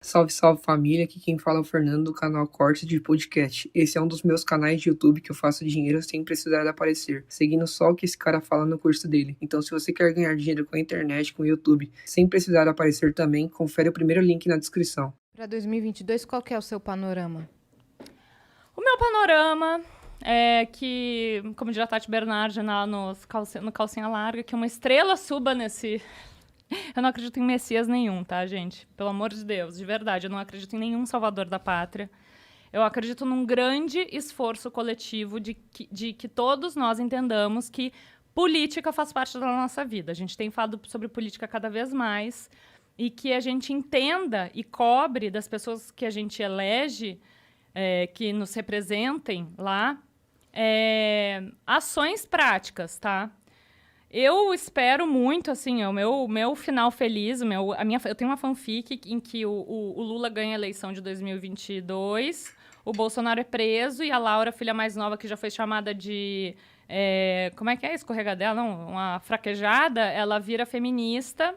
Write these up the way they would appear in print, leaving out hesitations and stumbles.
Salve, salve família, aqui quem fala é o Fernando do canal Cortes de Podcast. Esse é um dos meus canais de YouTube que eu faço dinheiro sem precisar de aparecer, seguindo só o que esse cara fala no curso dele. Então se você quer ganhar dinheiro com a internet, com o YouTube, sem precisar de aparecer também, confere o primeiro link na descrição. Para 2022, qual que é o seu panorama? O meu panorama é que, como diz a Tati Bernardi no Calcinha Larga, que uma estrela suba nesse... Eu não acredito em Messias nenhum, tá, gente? Pelo amor de Deus, de verdade, eu não acredito em nenhum salvador da pátria. Eu acredito num grande esforço coletivo de que todos nós entendamos que política faz parte da nossa vida. A gente tem falado sobre política cada vez mais e que a gente entenda e cobre das pessoas que a gente elege, que nos representem lá, ações práticas, tá? Eu espero muito, assim, o meu final feliz, eu tenho uma fanfic em que o Lula ganha a eleição de 2022, o Bolsonaro é preso e a Laura, filha mais nova, que já foi chamada de... como é que é? Escorregadela? Não, uma fraquejada. Ela vira feminista,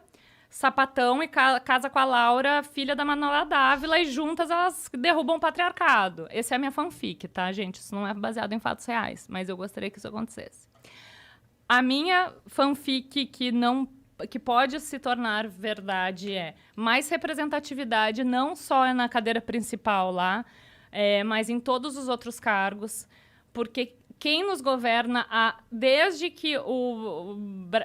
sapatão, e casa com a Laura, filha da Manuela Dávila, e juntas elas derrubam o patriarcado. Essa é a minha fanfic, tá, gente? Isso não é baseado em fatos reais, mas eu gostaria que isso acontecesse. A minha fanfic que pode se tornar verdade é mais representatividade, não só na cadeira principal lá, mas em todos os outros cargos, porque quem nos governa desde que o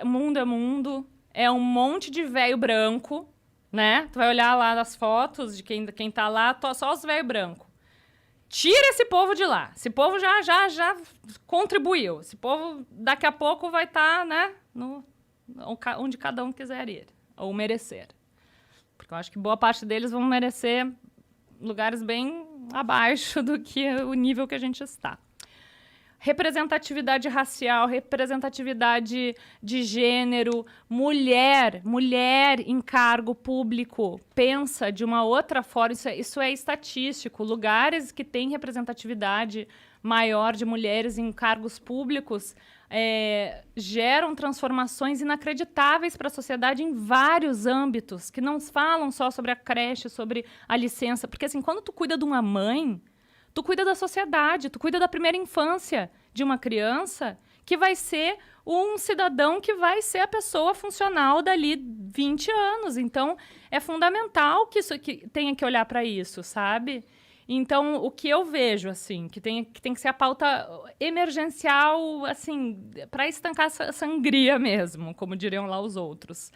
mundo é mundo, é um monte de velho branco, né? Tu vai olhar lá nas fotos de quem tá lá, só os velho branco. Tira esse povo de lá. Esse povo já contribuiu. Esse povo, daqui a pouco, vai estar, né, onde cada um quiser ir, ou merecer. Porque eu acho que boa parte deles vão merecer lugares bem abaixo do que o nível que a gente está. Representatividade racial, representatividade de gênero, mulher em cargo público pensa de uma outra forma, isso é estatístico. Lugares que têm representatividade maior de mulheres em cargos públicos geram transformações inacreditáveis para a sociedade em vários âmbitos, que não falam só sobre a creche, sobre a licença. Porque, assim, quando tu cuida de uma mãe... Tu cuida da sociedade, tu cuida da primeira infância de uma criança que vai ser um cidadão que vai ser a pessoa funcional dali 20 anos. Então, é fundamental que tenha que olhar para isso, sabe? Então, o que eu vejo, assim, que tem que ser a pauta emergencial, assim, para estancar essa sangria mesmo, como diriam lá os outros.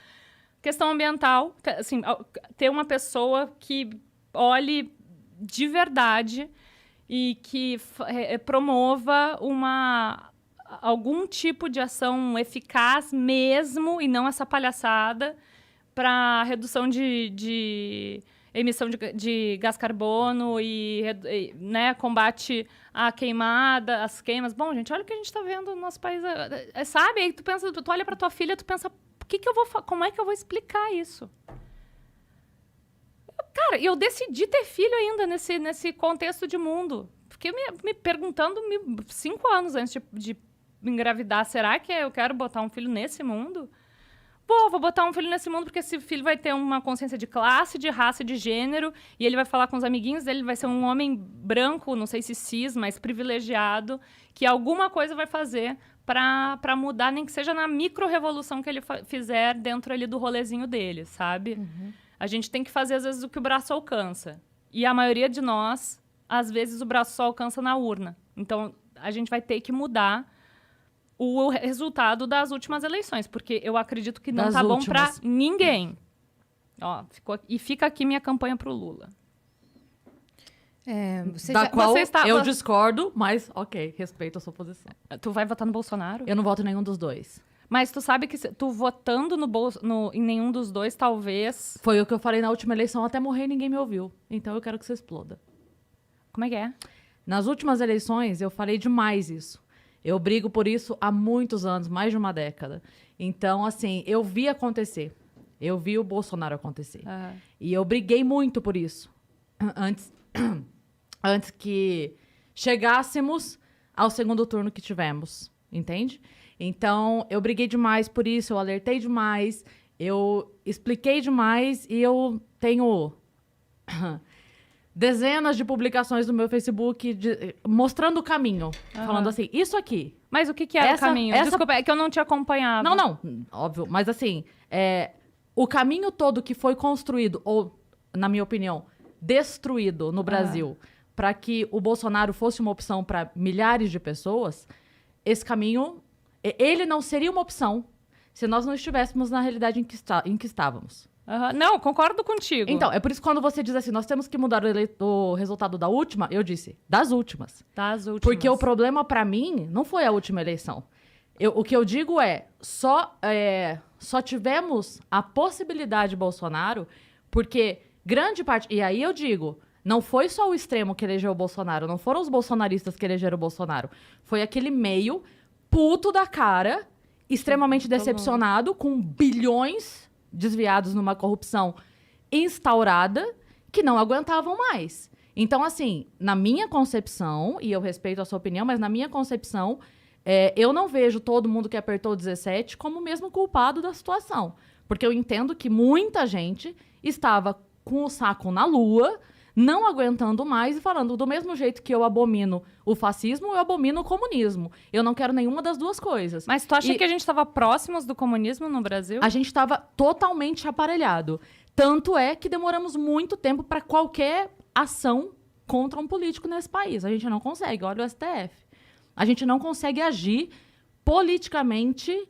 Questão ambiental, assim, ter uma pessoa que olhe de verdade e que promova algum tipo de ação eficaz mesmo, e não essa palhaçada, para redução de emissão de gás carbono e né, combate à queimada, às queimas. Bom, gente, olha o que a gente está vendo no nosso país. Sabe? Aí tu olha para tua filha, tu pensa, como é que eu vou explicar isso? Cara, eu decidi ter filho ainda nesse contexto de mundo. Fiquei me perguntando 5 anos antes de engravidar. Será que eu quero botar um filho nesse mundo? Vou botar um filho nesse mundo porque esse filho vai ter uma consciência de classe, de raça, de gênero, e ele vai falar com os amiguinhos dele, vai ser um homem branco, não sei se cis, mas privilegiado, que alguma coisa vai fazer para mudar, nem que seja na micro-revolução que ele fizer dentro ali do rolezinho dele, sabe? Uhum. A gente tem que fazer, às vezes, o que o braço alcança. E a maioria de nós, às vezes, o braço só alcança na urna. Então, a gente vai ter que mudar o resultado das últimas eleições, porque eu acredito que não está bom para ninguém. Ó, fica aqui minha campanha pro Lula. Eu discordo, mas ok, respeito a sua posição. Tu vai votar no Bolsonaro? Eu não voto em nenhum dos dois. Mas tu sabe que tu votando em nenhum dos dois, talvez... Foi o que eu falei na última eleição, até morrer e ninguém me ouviu. Então eu quero que você exploda. Como é que é? Nas últimas eleições, eu falei demais isso. Eu brigo por isso há muitos anos, mais de uma década. Então, assim, eu vi acontecer. Eu vi o Bolsonaro acontecer. Uhum. E eu briguei muito por isso. Antes que chegássemos ao segundo turno que tivemos. Entende? Então, eu briguei demais por isso, eu alertei demais, eu expliquei demais e eu tenho dezenas de publicações no meu Facebook mostrando o caminho. Falando assim, isso aqui. Mas o que era o caminho? Desculpa, é que eu não te acompanhava. Não, óbvio. Mas assim, o caminho todo que foi construído, ou, na minha opinião, destruído no Brasil, para que o Bolsonaro fosse uma opção para milhares de pessoas, esse caminho, ele não seria uma opção se nós não estivéssemos na realidade em que estávamos. Não, concordo contigo. Então, é por isso que quando você diz assim, nós temos que mudar o resultado da última, eu disse, das últimas. Das últimas. Porque o problema pra mim não foi a última eleição. O que eu digo só tivemos a possibilidade de Bolsonaro porque grande parte... E aí eu digo, não foi só o extremo que elegeu o Bolsonaro, não foram os bolsonaristas que elegeram o Bolsonaro. Foi aquele meio puto da cara, extremamente decepcionado, com bilhões desviados numa corrupção instaurada, que não aguentavam mais. Então, assim, na minha concepção, e eu respeito a sua opinião, mas na minha concepção, eu não vejo todo mundo que apertou 17 como o mesmo culpado da situação. Porque eu entendo que muita gente estava com o saco na lua, não aguentando mais e falando, do mesmo jeito que eu abomino o fascismo, eu abomino o comunismo. Eu não quero nenhuma das duas coisas. Mas tu acha que a gente estava próximos do comunismo no Brasil? A gente estava totalmente aparelhado. Tanto é que demoramos muito tempo para qualquer ação contra um político nesse país. A gente não consegue, olha o STF. A gente não consegue agir politicamente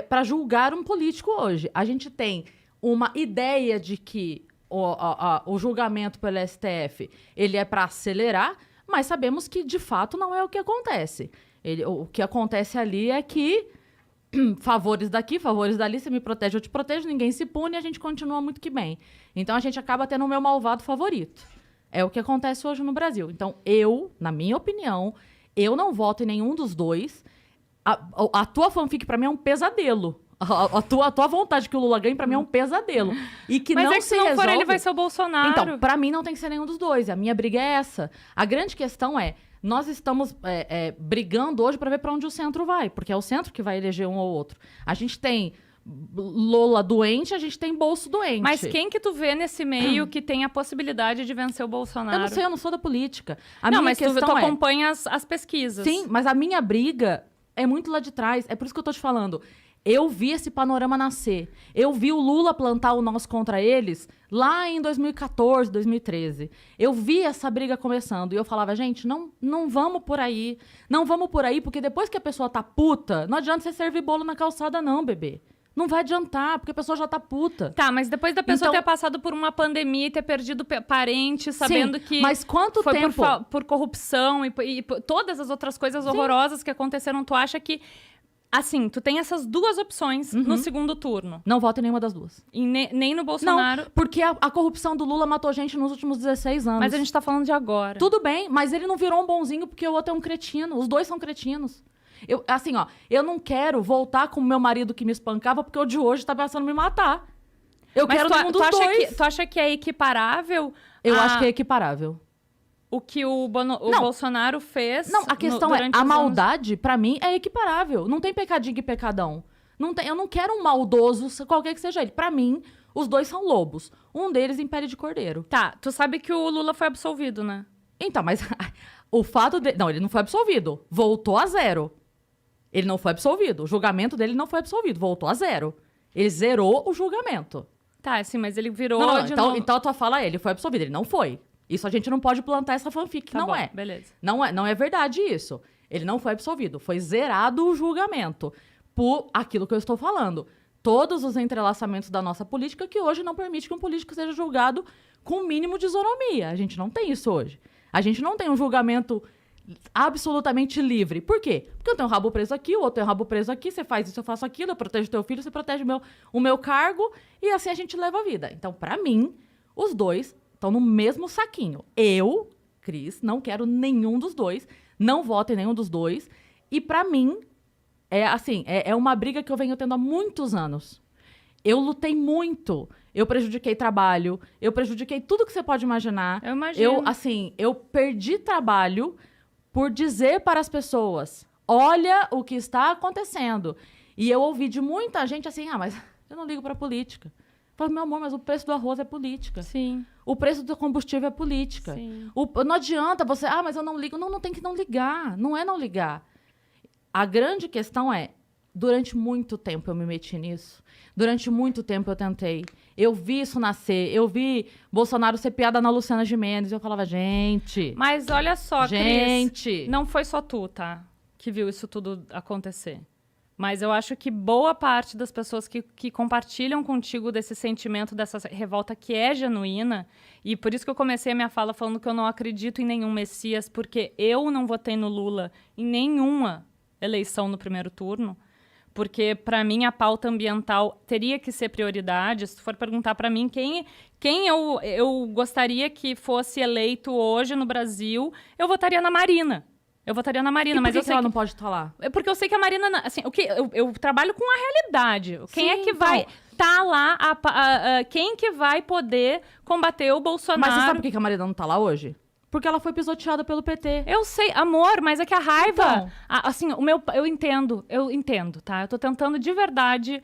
para julgar um político hoje. A gente tem uma ideia de que o julgamento pelo STF ele é para acelerar, mas sabemos que, de fato, não é o que acontece. O que acontece ali é que favores daqui, favores dali, você me protege, eu te protejo, ninguém se pune e a gente continua muito que bem. Então, a gente acaba tendo o meu malvado favorito. É o que acontece hoje no Brasil. Então, na minha opinião, eu não voto em nenhum dos dois. A tua fanfic, pra mim, é um pesadelo. A tua vontade que o Lula ganhe, pra mim, é um pesadelo. E que mas não é que se não for ele, vai ser o Bolsonaro. Então, pra mim, não tem que ser nenhum dos dois. A minha briga é essa. A grande questão nós estamos brigando hoje pra ver pra onde o centro vai. Porque é o centro que vai eleger um ou outro. A gente tem Lula doente, a gente tem Bolso doente. Mas quem que tu vê nesse meio que tem a possibilidade de vencer o Bolsonaro? Eu não sei, eu não sou da política. Mas tu acompanha as pesquisas. Sim, mas a minha briga é muito lá de trás. É por isso que eu tô te falando. Eu vi esse panorama nascer. Eu vi o Lula plantar o nós contra eles lá em 2014, 2013. Eu vi essa briga começando. E eu falava, gente, não vamos por aí. Não vamos por aí, porque depois que a pessoa tá puta, não adianta você servir bolo na calçada não, bebê. Não vai adiantar, porque a pessoa já tá puta. Tá, mas depois da pessoa ter passado por uma pandemia e ter perdido parente, sabendo que mas quanto foi tempo? por corrupção e todas as outras coisas horrorosas que aconteceram, tu acha que... Assim, tu tem essas duas opções no segundo turno. Não voto em nenhuma das duas. E nem no Bolsonaro. Não, porque a corrupção do Lula matou gente nos últimos 16 anos. Mas a gente tá falando de agora. Tudo bem, mas ele não virou um bonzinho porque o outro é um cretino. Os dois são cretinos. Eu não quero voltar com o meu marido que me espancava porque o de hoje tá pensando em me matar. Eu quero nenhum dos dois. Tu acha que é equiparável? Eu acho que é equiparável. O que o Bolsonaro fez... Não, a questão a maldade, pra mim, é equiparável. Não tem pecadinho e pecadão. Eu não quero um maldoso, qualquer que seja ele. Pra mim, os dois são lobos. Um deles em pele de cordeiro. Tá, tu sabe que o Lula foi absolvido, né? Então, mas o fato dele... Não, ele não foi absolvido. Voltou a zero. Ele não foi absolvido. O julgamento dele não foi absolvido. Voltou a zero. Ele zerou o julgamento. Tá, sim, mas ele virou... Então a tua fala ele foi absolvido. Ele não foi. Isso a gente não pode plantar essa fanfic, que não é. Beleza. Não é verdade isso. Ele não foi absolvido. Foi zerado o julgamento por aquilo que eu estou falando. Todos os entrelaçamentos da nossa política que hoje não permite que um político seja julgado com o mínimo de isonomia. A gente não tem isso hoje. A gente não tem um julgamento absolutamente livre. Por quê? Porque eu tenho um rabo preso aqui, o outro tem um rabo preso aqui, você faz isso, eu faço aquilo, eu protejo teu filho, você protege o meu cargo, e assim a gente leva a vida. Então, pra mim, os dois estão no mesmo saquinho. Eu, Cris, não quero nenhum dos dois, não voto em nenhum dos dois. E pra mim, é uma briga que eu venho tendo há muitos anos. Eu lutei muito. Eu prejudiquei trabalho, eu prejudiquei tudo que você pode imaginar. Eu imagino. Eu perdi trabalho por dizer para as pessoas, olha o que está acontecendo. E eu ouvi de muita gente assim, mas eu não ligo pra política. Fala, meu amor, mas o preço do arroz é política. Sim. O preço do combustível é política. Sim. Não adianta você... Ah, mas eu não ligo. Não tem que não ligar. Não é não ligar. A grande questão é, durante muito tempo eu me meti nisso. Durante muito tempo eu tentei. Eu vi isso nascer. Eu vi Bolsonaro ser piada na Luciana Gimenez. E eu falava, gente... Mas olha só, gente... Cris, não foi só tu, tá? Que viu isso tudo acontecer. Mas eu acho que boa parte das pessoas que compartilham contigo desse sentimento, dessa revolta que é genuína, e por isso que eu comecei a minha fala falando que eu não acredito em nenhum Messias, porque eu não votei no Lula em nenhuma eleição no primeiro turno, porque, para mim, a pauta ambiental teria que ser prioridade. Se tu for perguntar para mim quem eu gostaria que fosse eleito hoje no Brasil, eu votaria na Marina. Eu votaria na Marina, E por mas que eu que sei ela que... não pode estar lá? É porque eu sei que a Marina, assim, eu trabalho com a realidade. Quem Sim, é que então. vai estar lá? Quem que vai poder combater o Bolsonaro? Mas você sabe por que a Marina não tá lá hoje? Porque ela foi pisoteada pelo PT. Eu sei, amor, mas é que a raiva... Então. Assim, eu entendo, tá? Eu tô tentando de verdade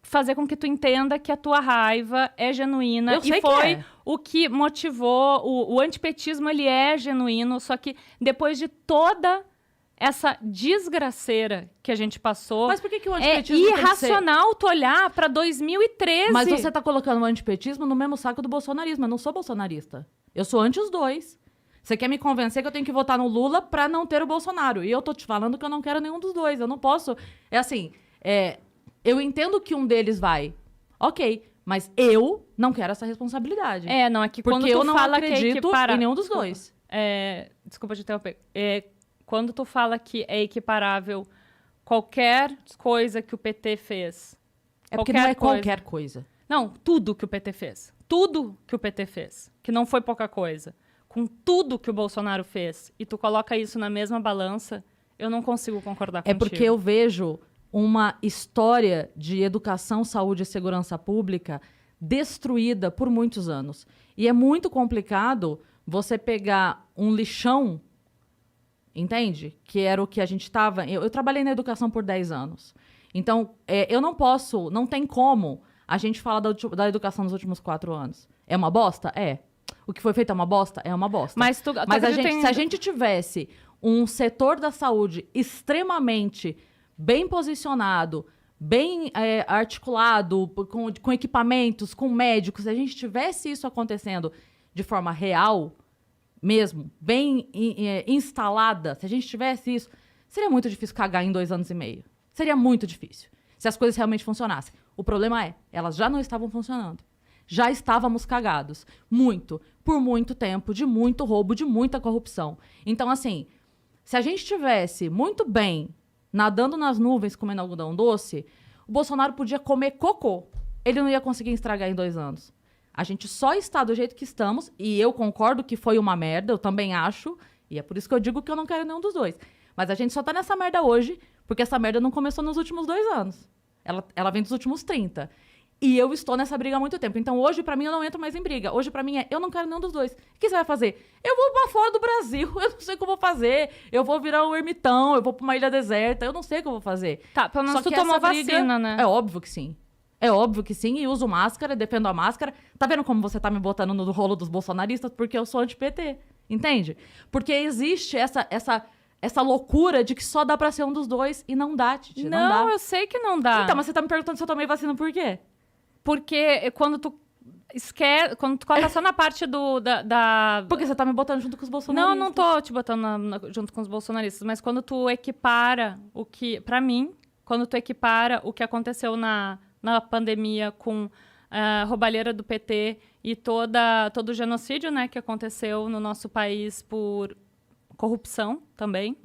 fazer com que tu entenda que a tua raiva é genuína. Eu sei e foi que é. o que motivou... O antipetismo, ele é genuíno, só que depois de toda essa desgraceira que a gente passou... Mas por que o é antipetismo tem que ser... irracional tu olhar pra 2013. Mas você tá colocando o antipetismo no mesmo saco do bolsonarismo. Eu não sou bolsonarista. Eu sou anti os dois. Você quer me convencer que eu tenho que votar no Lula pra não ter o Bolsonaro. E eu tô te falando que eu não quero nenhum dos dois. Eu não posso... É assim, eu entendo que um deles vai. Ok, mas eu não quero essa responsabilidade. Não, é que quando Porque tu eu não fala que acredito em nenhum dos dois. Desculpa te interromper. Quando tu fala que é equiparável qualquer coisa que o PT fez... É porque não é qualquer coisa. Não, tudo que o PT fez. Tudo que o PT fez. Que não foi pouca coisa. Com tudo que o Bolsonaro fez. E tu coloca isso na mesma balança, eu não consigo concordar contigo. É porque eu vejo uma história de educação, saúde e segurança pública destruída por muitos anos. E é muito complicado você pegar um lixão, entende? Que era o que a gente estava... Eu trabalhei na educação por 10 anos. Então, eu não posso, não tem como a gente falar da educação nos últimos 4 anos. É uma bosta? É. O que foi feito é uma bosta? É uma bosta. Mas se a gente tivesse um setor da saúde extremamente bem posicionado, bem articulado, com equipamentos, com médicos, se a gente tivesse isso acontecendo de forma real, mesmo, bem instalada, se a gente tivesse isso, seria muito difícil cagar em 2 anos e meio. Seria muito difícil, se as coisas realmente funcionassem. O problema é, elas já não estavam funcionando. Já estávamos cagados. Muito. Por muito tempo, de muito roubo, de muita corrupção. Então, assim, se a gente tivesse muito bem nadando nas nuvens, comendo algodão doce, o Bolsonaro podia comer cocô. Ele não ia conseguir estragar em 2 anos. A gente só está do jeito que estamos, e eu concordo que foi uma merda, eu também acho, e é por isso que eu digo que eu não quero nenhum dos dois. Mas a gente só tá nessa merda hoje, porque essa merda não começou nos últimos 2 anos. Ela vem dos últimos 30. E eu estou nessa briga há muito tempo. Então, hoje, pra mim, eu não entro mais em briga. Hoje, pra mim, eu não quero nenhum dos dois. O que você vai fazer? Eu vou pra fora do Brasil. Eu não sei o que eu vou fazer. Eu vou virar um ermitão. Eu vou pra uma ilha deserta. Eu não sei o que eu vou fazer. Tá, pelo menos Só tu que tomou essa briga, vacina, né? É óbvio que sim. É óbvio que sim. E uso máscara, defendo a máscara. Tá vendo como você tá me botando no rolo dos bolsonaristas? Porque eu sou anti-PT. Entende? Porque existe essa loucura de que só dá pra ser um dos dois. E não dá, Titi. Não dá. Eu sei que não dá. Então, mas você tá me perguntando se eu tomei vacina por quê? Porque quando tu coloca só na parte da... Porque você tá me botando junto com os bolsonaristas. Não tô te botando junto com os bolsonaristas, mas quando tu equipara o que... Pra mim, quando tu equipara o que aconteceu na pandemia com a roubalheira do PT e todo o genocídio, né, que aconteceu no nosso país por corrupção também,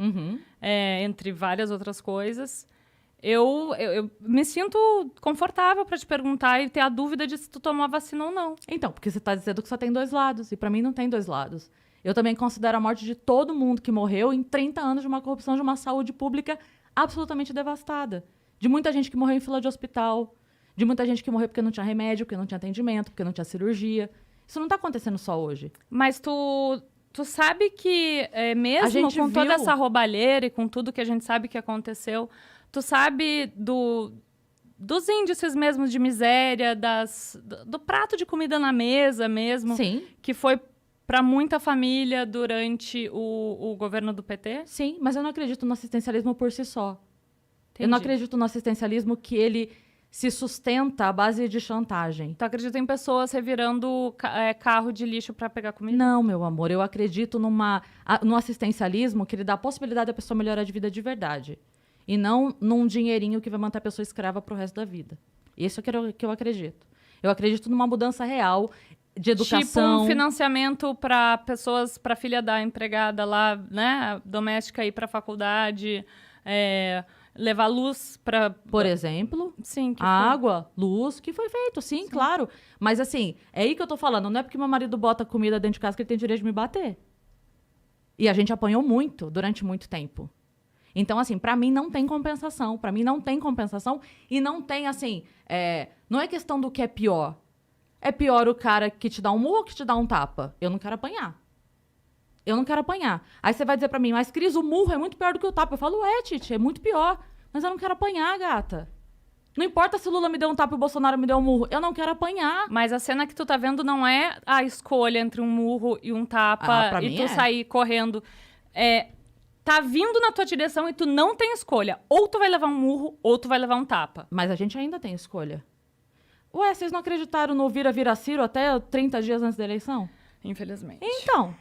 entre várias outras coisas... Eu me sinto confortável pra te perguntar e ter a dúvida de se tu tomou a vacina ou não. Então, porque você tá dizendo que só tem 2 lados. E pra mim não tem 2 lados. Eu também considero a morte de todo mundo que morreu em 30 anos de uma corrupção, de uma saúde pública absolutamente devastada. De muita gente que morreu em fila de hospital. De muita gente que morreu porque não tinha remédio, porque não tinha atendimento, porque não tinha cirurgia. Isso não tá acontecendo só hoje. Mas tu sabe que mesmo com toda essa roubalheira e com tudo que a gente sabe que aconteceu... Tu sabe dos índices mesmo de miséria, do prato de comida na mesa mesmo, Sim. que foi para muita família durante o governo do PT? Sim, mas eu não acredito no assistencialismo por si só. Entendi. Eu não acredito no assistencialismo que ele se sustenta à base de chantagem. Tu acredita em pessoas revirando carro de lixo para pegar comida? Não, meu amor, eu acredito no assistencialismo que ele dá a possibilidade da pessoa melhorar de vida de verdade. E não num dinheirinho que vai manter a pessoa escrava pro resto da vida. Isso é que eu acredito. Eu acredito numa mudança real de educação. Tipo um financiamento para pessoas, para filha da empregada lá, né, doméstica ir para faculdade, levar luz para... Por exemplo, Sim, que água, luz, que foi feito, sim, claro. Mas assim, é aí que eu tô falando, não é porque meu marido bota comida dentro de casa que ele tem direito de me bater. E a gente apanhou muito, durante muito tempo. Então, assim, pra mim não tem compensação. Pra mim não tem compensação e não tem, assim, não é questão do que é pior. É pior o cara que te dá um murro ou que te dá um tapa? Eu não quero apanhar. Eu não quero apanhar. Aí você vai dizer pra mim, mas Cris, o murro é muito pior do que o tapa. Eu falo, Titi, é muito pior. Mas eu não quero apanhar, gata. Não importa se Lula me deu um tapa e o Bolsonaro me deu um murro. Eu não quero apanhar. Mas a cena que tu tá vendo não é a escolha entre um murro e um tapa pra e mim tu sair correndo. Tá vindo na tua direção e tu não tem escolha. Ou tu vai levar um murro, ou tu vai levar um tapa. Mas a gente ainda tem escolha. Ué, vocês não acreditaram no vira Ciro até 30 dias antes da eleição? Infelizmente. Então,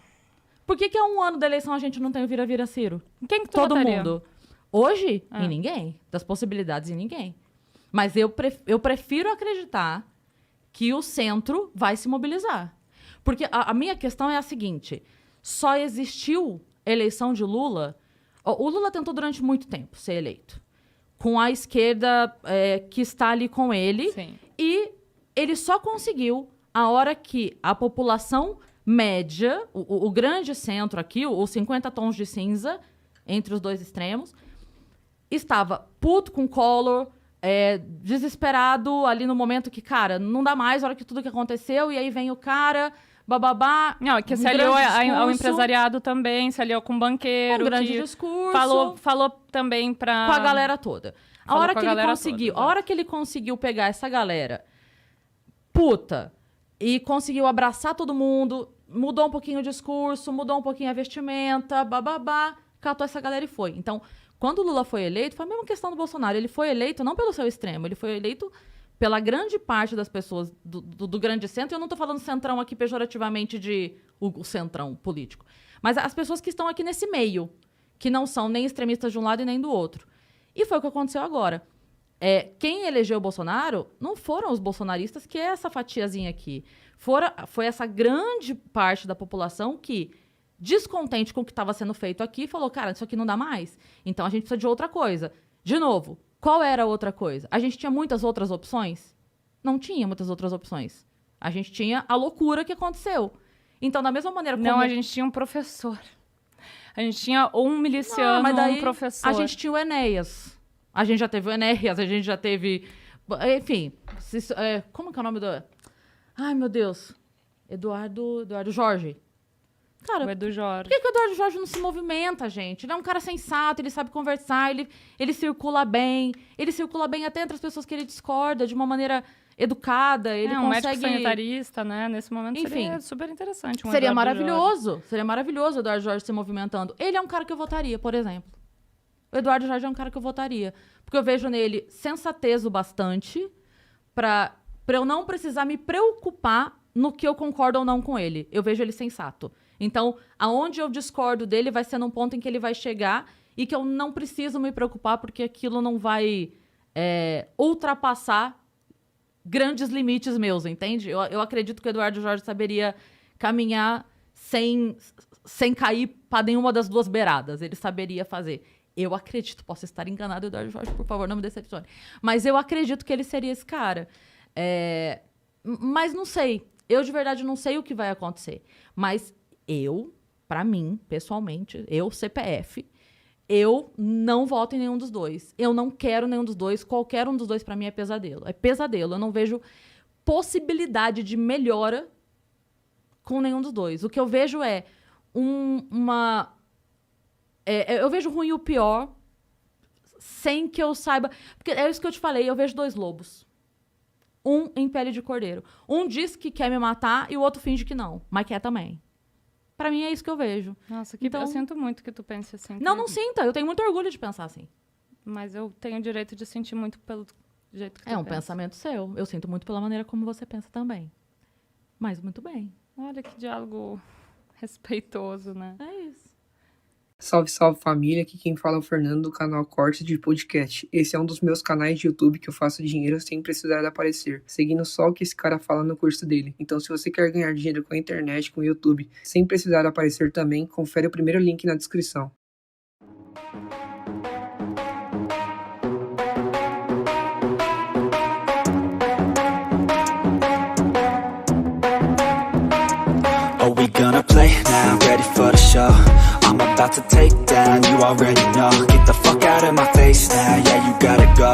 por que há um ano da eleição a gente não tem o vira Ciro? Quem que tu Todo votaria? mundo. Hoje, em ninguém. Das possibilidades, em ninguém. Mas eu prefiro acreditar que o centro vai se mobilizar. Porque a minha questão é a seguinte. Só existiu eleição de Lula... O Lula tentou durante muito tempo ser eleito. Com a esquerda que está ali com ele. Sim. E ele só conseguiu a hora que a população média, o grande centro aqui, os 50 tons de cinza, entre os dois extremos, estava puto com Collor, desesperado ali no momento que, cara, não dá mais, a hora que tudo que aconteceu, e aí vem o cara, bababá. Não, que se aliou ao empresariado também, se aliou com o banqueiro. Um grande discurso. Falou também pra... Com a galera toda. A Falou hora com a que ele galera conseguiu, toda, a hora que ele conseguiu pegar essa galera puta e conseguiu abraçar todo mundo, mudou um pouquinho o discurso, mudou um pouquinho a vestimenta, bababá, catou essa galera e foi. Então, quando o Lula foi eleito, foi a mesma questão do Bolsonaro. Ele foi eleito não pelo seu extremo, ele foi eleito pela grande parte das pessoas do grande centro. Eu não tô falando centrão aqui pejorativamente de o centrão político. Mas as pessoas que estão aqui nesse meio, que não são nem extremistas de um lado e nem do outro. E foi o que aconteceu agora. Quem elegeu o Bolsonaro não foram os bolsonaristas, que é essa fatiazinha aqui. Foi essa grande parte da população que, descontente com o que estava sendo feito aqui, falou, cara, isso aqui não dá mais. Então a gente precisa de outra coisa. De novo, qual era a outra coisa? A gente tinha muitas outras opções? Não tinha muitas outras opções. A gente tinha a loucura que aconteceu. Então, da mesma maneira como... Não, a gente tinha um professor. A gente tinha um miliciano, mas daí um professor. A gente tinha o Enéas. A gente já teve o Enéas, a gente já teve... Enfim, como que é o nome do... Ai, meu Deus. Eduardo Jorge. Cara, O Edu Jorge. por que o Eduardo Jorge não se movimenta, gente? Ele é um cara sensato, ele sabe conversar, ele circula bem. Ele circula bem até entre as pessoas que ele discorda, de uma maneira educada. Ele um consegue... médico sanitarista, né? Nesse momento Enfim, seria super interessante. Seria Eduardo maravilhoso. Jorge. Seria maravilhoso o Eduardo Jorge se movimentando. Ele é um cara que eu votaria, por exemplo. O Eduardo Jorge é um cara que eu votaria. Porque eu vejo nele sensatez o bastante pra eu não precisar me preocupar no que eu concordo ou não com ele. Eu vejo ele sensato. Então, aonde eu discordo dele vai ser num ponto em que ele vai chegar e que eu não preciso me preocupar porque aquilo não vai ultrapassar grandes limites meus, entende? Eu acredito que o Eduardo Jorge saberia caminhar sem cair para nenhuma das duas beiradas. Ele saberia fazer. Eu acredito, posso estar enganado, Eduardo Jorge, por favor, não me decepcione. Mas eu acredito que ele seria esse cara. Mas não sei. Eu, de verdade, não sei o que vai acontecer. Mas pra mim, pessoalmente, CPF, eu não voto em nenhum dos dois. Eu não quero nenhum dos dois. Qualquer um dos dois, pra mim, é pesadelo. É pesadelo. Eu não vejo possibilidade de melhora com nenhum dos dois. O que eu vejo eu vejo ruim e o pior sem que eu saiba. Porque é isso que eu te falei, eu vejo 2 lobos. Um em pele de cordeiro. Um diz que quer me matar e o outro finge que não, mas quer também. Pra mim é isso que eu vejo. Nossa, que Então- eu sinto muito que tu pense assim. Não sinta. Eu tenho muito orgulho de pensar assim. Mas eu tenho o direito de sentir muito pelo jeito que tu É um pensa. pensamento seu. Eu sinto muito pela maneira como você pensa também. Mas muito bem. Olha que diálogo respeitoso, né? É isso. Salve, salve família, aqui quem fala é o Fernando do canal Corte de Podcast. Esse é um dos meus canais de YouTube que eu faço dinheiro sem precisar de aparecer, seguindo só o que esse cara fala no curso dele. Então se você quer ganhar dinheiro com a internet, com o YouTube, sem precisar de aparecer também, confere o primeiro link na descrição. Are we gonna play now? Ready for the show? I'm about to take down, you already know. Get the fuck out of my face now, yeah, you gotta go.